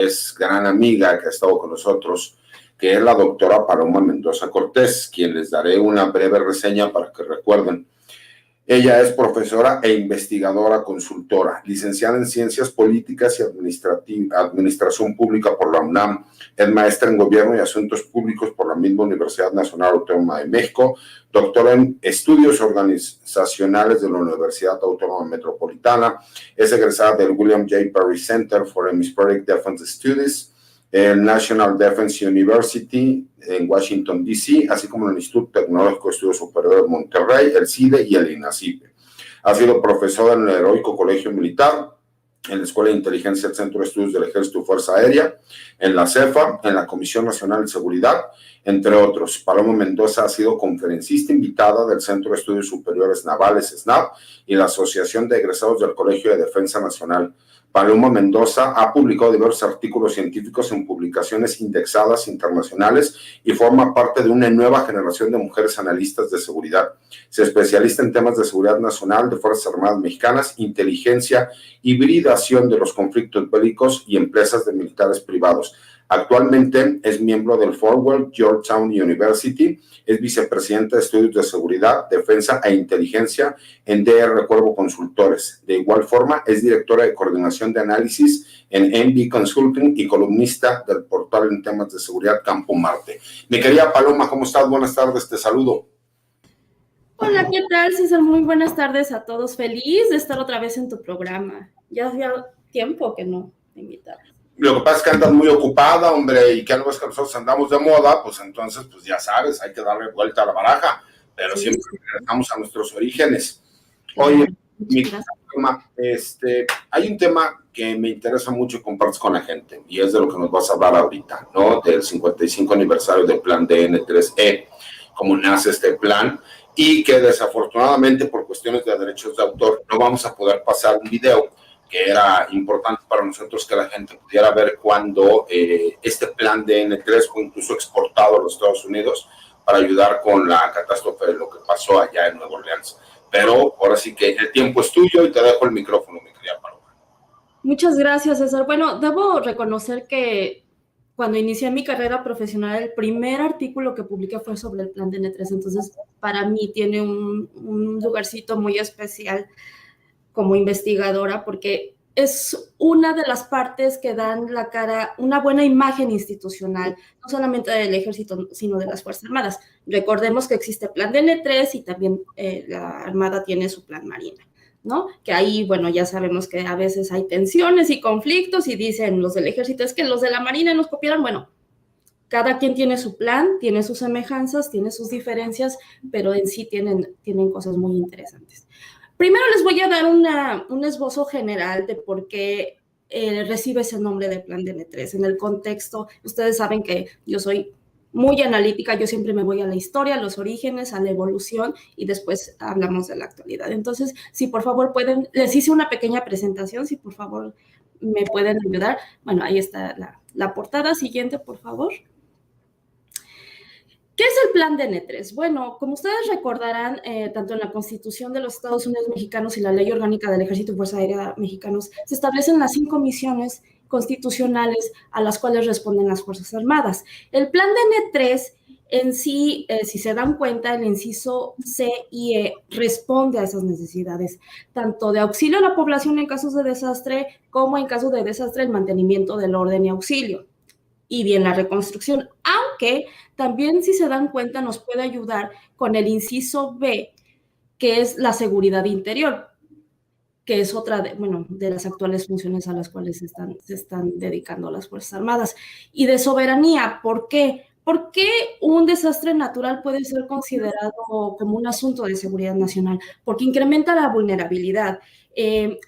es gran amiga que ha estado con nosotros, que es la doctora Paloma Mendoza Cortés, quien les daré una breve reseña para que recuerden. Ella es profesora e investigadora consultora, licenciada en Ciencias Políticas y Administración Pública por la UNAM, es maestra en Gobierno y Asuntos Públicos por la misma Universidad Nacional Autónoma de México, doctora en Estudios Organizacionales de la Universidad Autónoma Metropolitana, es egresada del William J. Perry Center for Hemispheric Defense Studies, el National Defense University en Washington, D.C., así como el Instituto Tecnológico de Estudios Superiores de Monterrey, el CIDE y el INACIPE. Ha sido profesora en el Heroico Colegio Militar, en la Escuela de Inteligencia del Centro de Estudios del Ejército y Fuerza Aérea, en la CEFA, en la Comisión Nacional de Seguridad, entre otros. Paloma Mendoza ha sido conferencista invitada del Centro de Estudios Superiores Navales, SNAP, y la Asociación de Egresados del Colegio de Defensa Nacional. Paloma Mendoza ha publicado diversos artículos científicos en publicaciones indexadas internacionales y forma parte de una nueva generación de mujeres analistas de seguridad. Se especializa en temas de seguridad nacional, de Fuerzas Armadas Mexicanas, inteligencia, hibridación de los conflictos bélicos y empresas de militares privados. Actualmente es miembro del Forward Georgetown University, es vicepresidenta de Estudios de Seguridad, Defensa e Inteligencia en DR Cuervo Consultores. De igual forma, es directora de Coordinación de Análisis en MB Consulting y columnista del portal en temas de seguridad Campo Marte. Mi querida Paloma, ¿cómo estás? Buenas tardes, te saludo. Hola, ¿qué tal, César? Muy buenas tardes a todos. Feliz de estar otra vez en tu programa. Ya hacía tiempo que no me invitabas. Lo que pasa es que andas muy ocupada, hombre, y que no ves que nosotros andamos de moda, pues entonces, pues ya sabes, hay que darle vuelta a la baraja, pero sí, siempre regresamos a nuestros orígenes. Oye, mi tema, hay un tema que me interesa mucho y compartes con la gente, y es de lo que nos vas a hablar ahorita, ¿no? Del 55 aniversario del plan DN3E, cómo nace este plan, y que desafortunadamente por cuestiones de derechos de autor no vamos a poder pasar un video que era importante para nosotros que la gente pudiera ver cuando este plan de N3 fue incluso exportado a los Estados Unidos para ayudar con la catástrofe de lo que pasó allá en Nueva Orleans. Pero ahora sí que el tiempo es tuyo y te dejo el micrófono, mi querida Paloma. Muchas gracias, César. Bueno, debo reconocer que cuando inicié mi carrera profesional, el primer artículo que publiqué fue sobre el plan de N3, entonces para mí tiene un lugarcito muy especial como investigadora, porque es una de las partes que dan la cara, una buena imagen institucional, no solamente del ejército, sino de las Fuerzas Armadas. Recordemos que existe el plan de N3 y también la Armada tiene su plan Marina, ¿no? Que ahí, bueno, ya sabemos que a veces hay tensiones y conflictos y dicen los del ejército, es que los de la Marina nos copiaron. Bueno, cada quien tiene su plan, tiene sus semejanzas, tiene sus diferencias, pero en sí tienen cosas muy interesantes. Primero les voy a dar un esbozo general de por qué recibe ese nombre de plan de N3. En el contexto, ustedes saben que yo soy muy analítica, yo siempre me voy a la historia, a los orígenes, a la evolución y después hablamos de la actualidad. Entonces, si por favor pueden, les hice una pequeña presentación, si por favor me pueden ayudar. Bueno, ahí está la portada. Siguiente, por favor. ¿Qué es el plan de N3? Bueno, como ustedes recordarán, tanto en la Constitución de los Estados Unidos Mexicanos y la Ley Orgánica del Ejército y Fuerza Aérea Mexicanos, se establecen las 5 misiones constitucionales a las cuales responden las Fuerzas Armadas. El plan de N3 en sí, si se dan cuenta, el inciso C y E responde a esas necesidades, tanto de auxilio a la población en casos de desastre, como en caso de desastre, el mantenimiento del orden y auxilio. Y bien, la reconstrucción, aunque también, si se dan cuenta, nos puede ayudar con el inciso B, que es la seguridad interior, que es otra de las actuales funciones a las cuales se están dedicando las Fuerzas Armadas. Y de soberanía, ¿por qué? ¿Por qué un desastre natural puede ser considerado como un asunto de seguridad nacional? Porque incrementa la vulnerabilidad.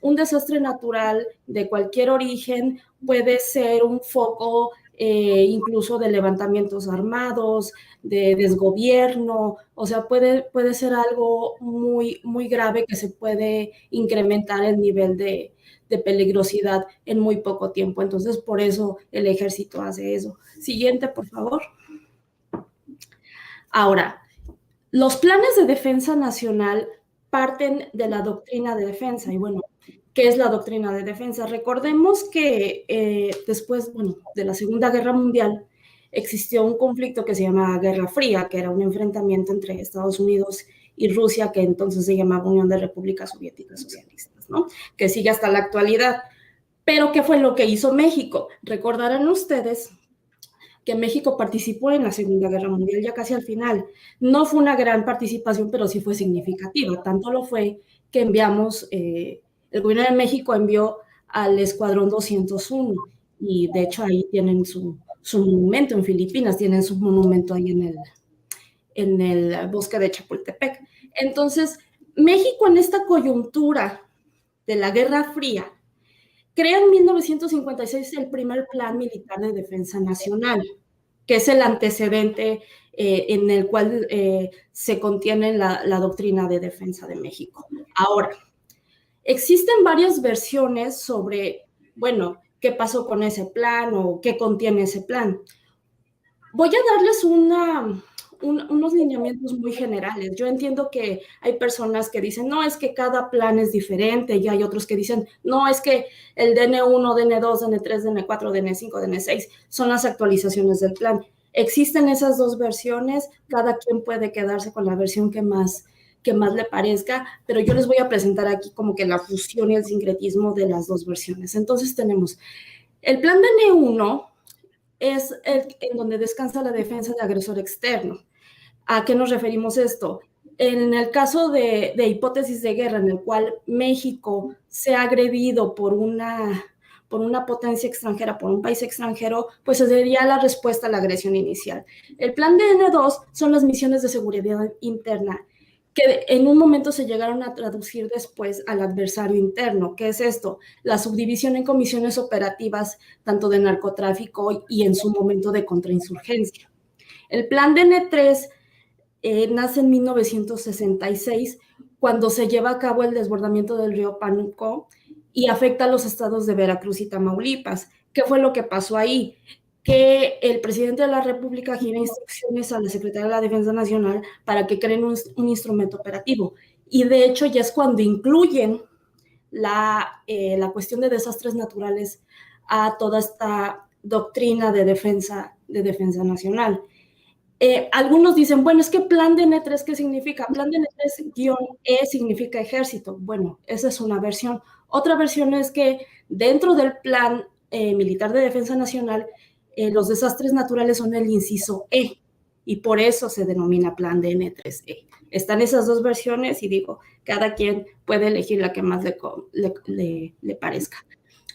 Un desastre natural de cualquier origen puede ser un foco incluso de levantamientos armados, de desgobierno, o sea, puede ser algo muy, muy grave que se puede incrementar el nivel de peligrosidad en muy poco tiempo. Entonces, por eso el ejército hace eso. Siguiente, por favor. Ahora, los planes de defensa nacional parten de la doctrina de defensa y bueno, ¿Qué es la doctrina de defensa? Recordemos que después, bueno, de la Segunda Guerra Mundial, existió un conflicto que se llamaba Guerra Fría, que era un enfrentamiento entre Estados Unidos y Rusia, que entonces se llamaba Unión de Repúblicas Soviéticas Socialistas, ¿no? Que sigue hasta la actualidad. Pero, ¿qué fue lo que hizo México? Recordarán ustedes que México participó en la Segunda Guerra Mundial ya casi al final. No fue una gran participación, pero sí fue significativa. Tanto lo fue que enviamos, el gobierno de México envió al Escuadrón 201 y de hecho ahí tienen su monumento en Filipinas, tienen su monumento ahí en el bosque de Chapultepec. Entonces, México en esta coyuntura de la Guerra Fría crea en 1956 el primer Plan Militar de Defensa Nacional, que es el antecedente en el cual se contiene la doctrina de defensa de México. Ahora, existen varias versiones sobre, bueno, qué pasó con ese plan o qué contiene ese plan. Voy a darles unos lineamientos muy generales. Yo entiendo que hay personas que dicen, no, es que cada plan es diferente, y hay otros que dicen, no, es que el DN1, DN2, DN3, DN4, DN5, DN6 son las actualizaciones del plan. Existen esas dos versiones, cada quien puede quedarse con la versión que más le parezca, pero yo les voy a presentar aquí como que la fusión y el sincretismo de las dos versiones. Entonces tenemos el plan DN1, es en donde descansa la defensa de agresor externo. ¿A qué nos referimos esto? En el caso de hipótesis de guerra en el cual México sea agredido por una potencia extranjera, por un país extranjero, pues sería la respuesta a la agresión inicial. El plan de N2 son las misiones de seguridad interna, que en un momento se llegaron a traducir después al adversario interno. ¿Qué es esto? La subdivisión en comisiones operativas, tanto de narcotráfico y en su momento de contrainsurgencia. El plan de N3 nace en 1966, cuando se lleva a cabo el desbordamiento del río Pánuco y afecta a los estados de Veracruz y Tamaulipas. ¿Qué fue lo que pasó ahí? Que el presidente de la República gira instrucciones a la Secretaría de la Defensa Nacional para que creen un instrumento operativo. Y de hecho ya es cuando incluyen la cuestión de desastres naturales a toda esta doctrina de defensa nacional. Algunos dicen, bueno, es que plan de N3, ¿qué significa? Plan de N3-E significa ejército. Bueno, esa es una versión. Otra versión es que dentro del plan militar de defensa nacional, los desastres naturales son el inciso E, y por eso se denomina plan de N3E. Están esas dos versiones y digo, cada quien puede elegir la que más le parezca.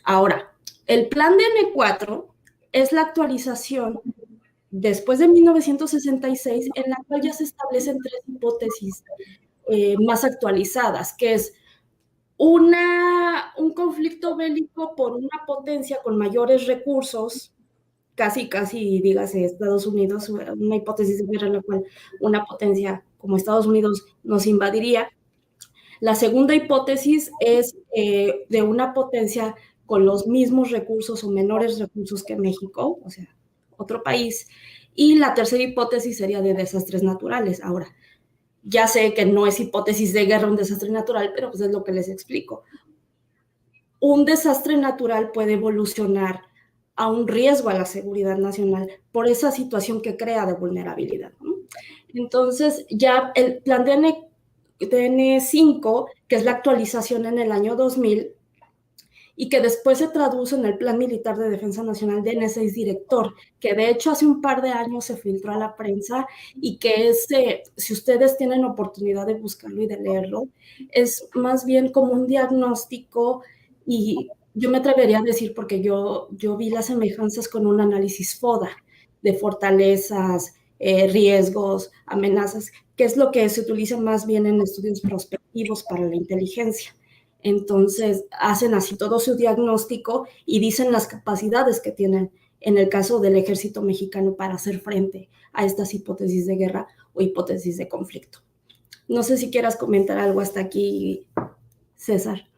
Ahora, el plan de N4 es la actualización después de 1966, en la cual ya se establecen tres hipótesis más actualizadas, que es un conflicto bélico por una potencia con mayores recursos, casi, dígase, Estados Unidos, una hipótesis de guerra en la cual una potencia como Estados Unidos nos invadiría. La segunda hipótesis es de una potencia con los mismos recursos o menores recursos que México, o sea, otro país. Y la tercera hipótesis sería de desastres naturales. Ahora, ya sé que no es hipótesis de guerra un desastre natural, pero pues es lo que les explico. Un desastre natural puede evolucionar a un riesgo a la seguridad nacional por esa situación que crea de vulnerabilidad, ¿no? Entonces, ya el plan DN5, que es la actualización en el año 2000, y que después se traduce en el Plan Militar de Defensa Nacional DN6 Director, que de hecho hace un par de años se filtró a la prensa y que es, si ustedes tienen oportunidad de buscarlo y de leerlo, es más bien como un diagnóstico, y yo me atrevería a decir, porque yo vi las semejanzas con un análisis FODA de fortalezas, riesgos, amenazas, que es lo que se utiliza más bien en estudios prospectivos para la inteligencia. Entonces, hacen así todo su diagnóstico y dicen las capacidades que tienen en el caso del ejército mexicano para hacer frente a estas hipótesis de guerra o hipótesis de conflicto. No sé si quieras comentar algo hasta aquí, César.